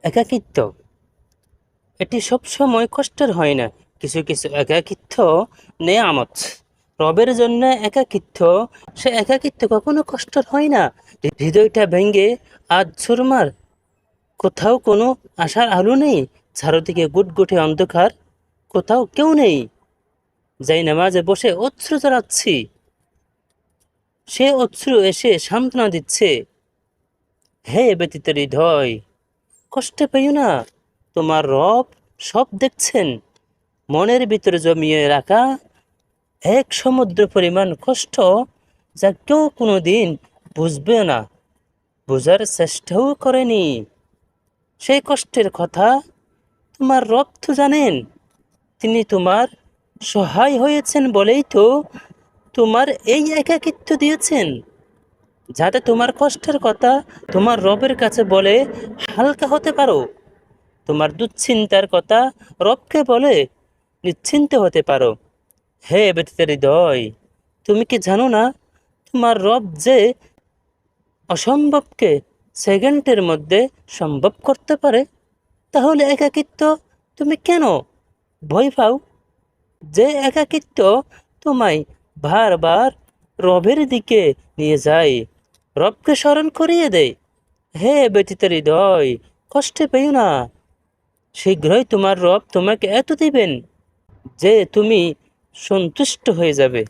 একাকিত্ব এটি সবসময় কষ্টের হয় না। কিছু কিছু একাকিত্ব নেয়ামত। রবের জন্য একাকিত্ব, সে একাকিত্ব কখনো কষ্টের হয় না। হৃদয়টা ভেঙে আজ চুরমার, কোথাও কোনো আশার আলো নেই, চারদিকে গুটগুটে অন্ধকার, কোথাও কেউ নেই। যাই নামাজে বসে অশ্রু ঝরাচ্ছি, সে অশ্রু এসে সান্ত্বনা দিচ্ছে। হে ব্যতীত হৃদয়, কষ্ট পেও না, তোমার রব সব দেখছেন। মনের ভিতরে জমিয়ে রাখা এক সমুদ্র পরিমাণ কষ্ট, যা কেউ কোনোদিন বুঝবে না, বোঝার চেষ্টাও করেনি। সেই কষ্টের কথা তোমার রব তো জানেন। তিনি তোমার সহায় হয়েছেন বলেই তো তোমার এই একাকিত্ব দিয়েছেন, যাতে তোমার কষ্টের কথা তোমার রবের কাছে বলে হালকা হতে পারো। তোমার দুশ্চিন্তার কথা রবকে বলে নিশ্চিন্ত হতে পারো। হে ব্যতীত হৃদয়, তুমি কি জানো না তোমার রব যে অসম্ভবকে সেকেন্ডের মধ্যে সম্ভব করতে পারে? তাহলে একাকিত্ব তুমি কেন ভয় পাও? যে একাকিত্ব তোমায় বারবার রবের দিকে নিয়ে যায়, রবকে স্মরণ করিয়ে দেয়। হে ব্যতীত হৃদয়, কষ্টে পেও না, শীঘ্রই তোমার রব তোমাকে এত দিবেন যে তুমি সন্তুষ্ট হয়ে যাবে।